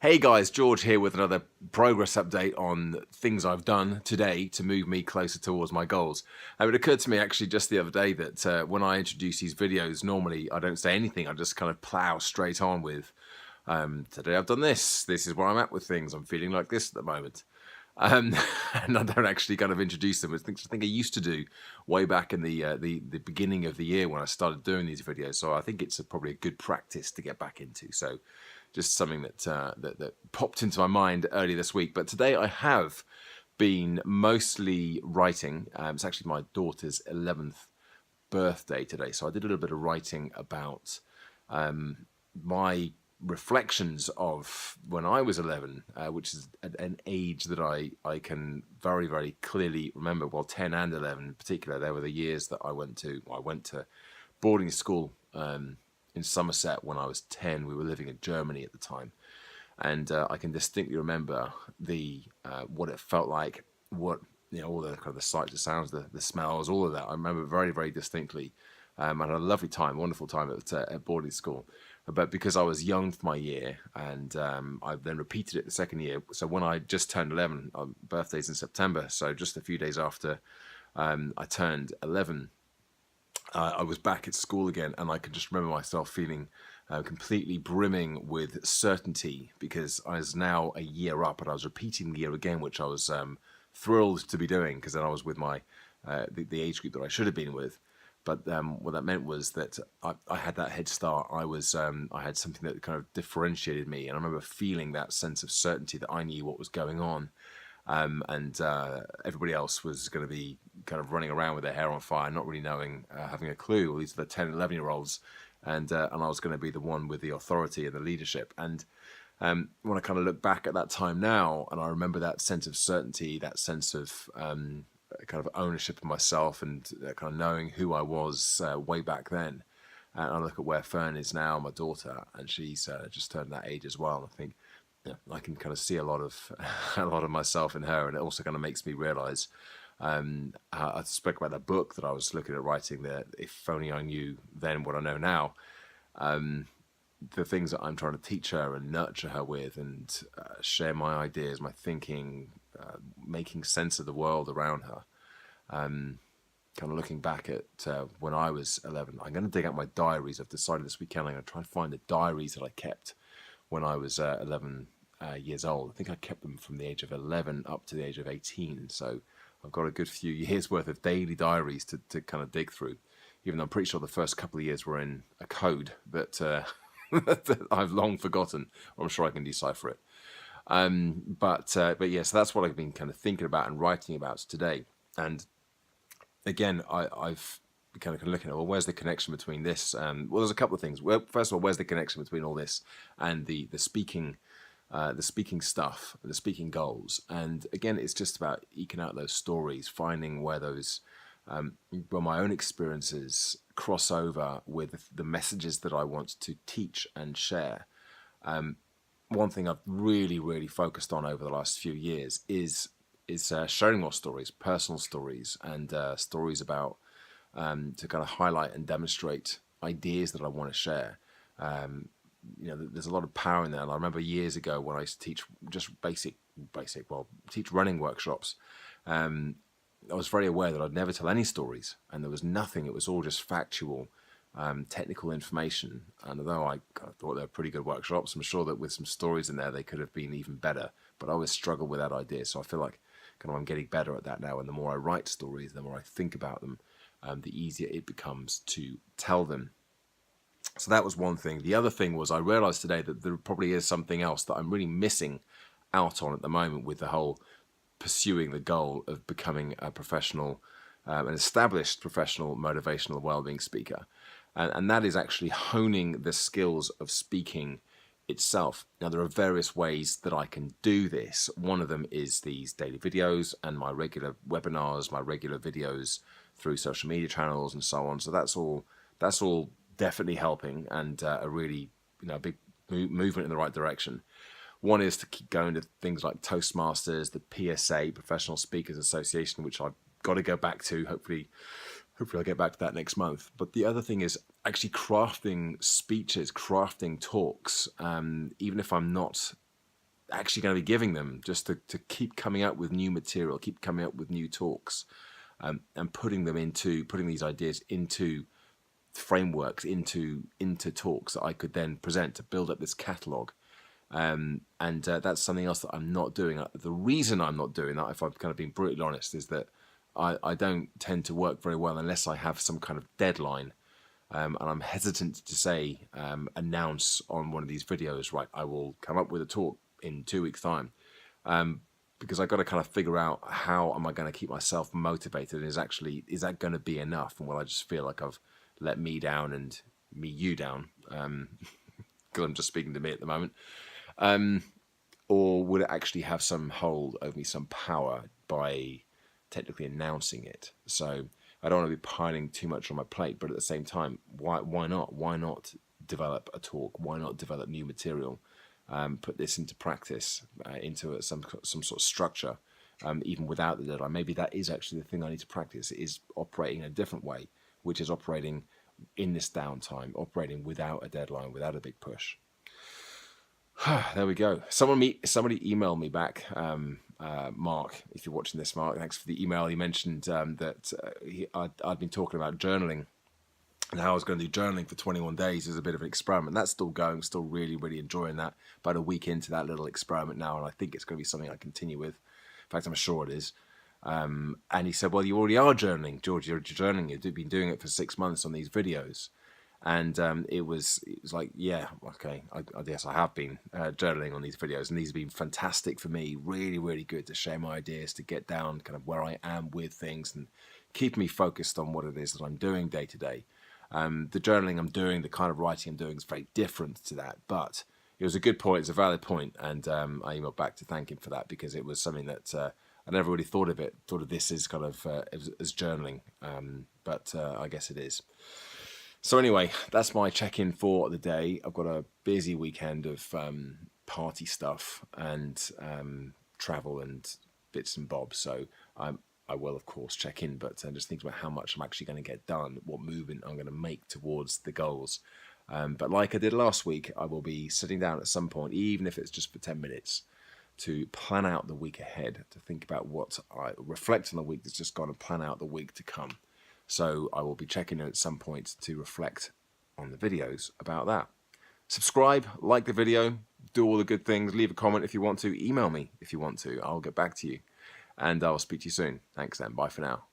Hey guys, George here with another progress update on things I've done today to move me closer towards my goals. It occurred to me actually just the other day that when I introduce these videos, normally I don't say anything. I just kind of plow straight on with, today I've done this. This is where I'm at with things. I'm feeling like this at the moment. Um, and I don't actually kind of introduce them. It's things I think I used to do way back in the beginning of the year when I started doing these videos. So I think it's probably a good practice to get back into. So just something that popped into my mind earlier this week. But today I have been mostly writing. It's actually my daughter's 11th birthday today, so I did a little bit of writing about my reflections of when I was 11, which is an age that I can very, very clearly remember. Well, 10 and 11 in particular, they were the years that I went to boarding school in Somerset when I was 10. We were living in Germany at the time, and I can distinctly remember what it felt like, all the kind of the sights, the sounds, the smells, all of that. I remember very, very distinctly. I had a lovely time, wonderful time at boarding school. But because I was young for my year, and I then repeated it the second year. So when I just turned 11, birthday's in September, so just a few days after I turned 11, I was back at school again, and I could just remember myself feeling completely brimming with certainty, because I was now a year up, and I was repeating the year again, which I was thrilled to be doing, because then I was with my the age group that I should have been with. But what that meant was that I had that head start. I had something that kind of differentiated me, and I remember feeling that sense of certainty that I knew what was going on. And everybody else was going to be kind of running around with their hair on fire, not really knowing, having a clue. Well, these are the 10, 11-year-olds, and I was going to be the one with the authority and the leadership. And when I kind of look back at that time now, and I remember that sense of certainty, that sense of kind of ownership of myself, and kind of knowing who I was way back then. And I look at where Fern is now, my daughter, and she's just turned that age as well. And I think, yeah, I can kind of see a lot of myself in her, and it also kind of makes me realise. I spoke about that book that I was looking at writing. That if only I knew then what I know now. The things that I'm trying to teach her and nurture her with, and share my ideas, my thinking, making sense of the world around her. Kind of looking back at when I was 11, I'm going to dig out my diaries. I've decided this weekend I'm going to try and find the diaries that I kept when I was 11 years old. I think I kept them from the age of 11 up to the age of 18. So I've got a good few years worth of daily diaries to kind of dig through, even though I'm pretty sure the first couple of years were in a code that, that I've long forgotten, or I'm sure I can decipher it. But yeah, so that's what I've been kind of thinking about and writing about today. And again, I've kind of looking at, well, where's the connection between this? Well, there's a couple of things. Well, first of all, where's the connection between all this and the speaking stuff, the speaking goals? And again, it's just about eking out those stories, finding where those, where my own experiences cross over with the messages that I want to teach and share. One thing I've really, really focused on over the last few years is sharing more stories, personal stories, and stories about to kind of highlight and demonstrate ideas that I want to share. There's a lot of power in there. And I remember years ago when I used to teach just teach running workshops. I was very aware that I'd never tell any stories, and there was nothing. It was all just factual, technical information. And although I kind of thought they were pretty good workshops, I'm sure that with some stories in there, they could have been even better. But I always struggled with that idea. So I feel like kind of I'm getting better at that now. And the more I write stories, the more I think about them, the easier it becomes to tell them. So that was one thing. The other thing was I realized today that there probably is something else that I'm really missing out on at the moment with the whole pursuing the goal of becoming a professional, an established professional motivational wellbeing speaker. And that is actually honing the skills of speaking itself. Now, there are various ways that I can do this. One of them is these daily videos and my regular webinars, my regular videos through social media channels and so on. So that's all definitely helping, and a really big movement in the right direction. One is to keep going to things like Toastmasters, the PSA, Professional Speakers Association, which I've got to go back to. Hopefully I'll get back to that next month. But the other thing is actually crafting speeches, crafting talks, even if I'm not actually going to be giving them, just to keep coming up with new material, keep coming up with new talks, and putting these ideas into frameworks, into talks that I could then present to build up this catalogue. And that's something else that I'm not doing. The reason I'm not doing that, if I've kind of been brutally honest, is that I don't tend to work very well unless I have some kind of deadline. And I'm hesitant to say, announce on one of these videos, right, I will come up with a talk in 2 weeks' time. Because I've got to kind of figure out how am I going to keep myself motivated, and is that going to be enough? And will I just feel like I've let me down and you down? Because I'm just speaking to me at the moment. Or would it actually have some hold over me, some power by technically announcing it? So I don't want to be piling too much on my plate, but at the same time, why not? Why not develop a talk? Why not develop new material? Put this into practice, into some sort of structure, even without the deadline. Maybe that is actually the thing I need to practice, is operating in a different way, which is operating in this downtime, operating without a deadline, without a big push. There we go. Somebody emailed me back, Mark, if you're watching this, Mark, thanks for the email. He mentioned that I'd been talking about journaling and how I was going to do journaling for 21 days as a bit of an experiment. That's still going, still really, really enjoying that. About a week into that little experiment now, and I think it's going to be something I continue with. In fact, I'm sure it is. And he said, well, you already are journaling, George. You're journaling. You've been doing it for 6 months on these videos. And it was like, yeah, okay, I guess I have been journaling on these videos, and these have been fantastic for me. Really, really good to share my ideas, to get down kind of where I am with things, and keep me focused on what it is that I'm doing day to day. The journaling I'm doing, the kind of writing I'm doing is very different to that, but it was a good point. It's a valid point, and I emailed back to thank him for that, because it was something that I never really thought of this as kind of as journaling, but I guess it is. So anyway, that's my check-in for the day. I've got a busy weekend of party stuff and travel and bits and bobs. So I will, of course, check in, but just think about how much I'm actually going to get done, what movement I'm going to make towards the goals. But like I did last week, I will be sitting down at some point, even if it's just for 10 minutes, to plan out the week ahead, to think about what I reflect on the week that's just gone and plan out the week to come. So I will be checking in at some point to reflect on the videos about that. Subscribe, like the video, do all the good things, leave a comment if you want to, email me if you want to. I'll get back to you, and I'll speak to you soon. Thanks then, bye for now.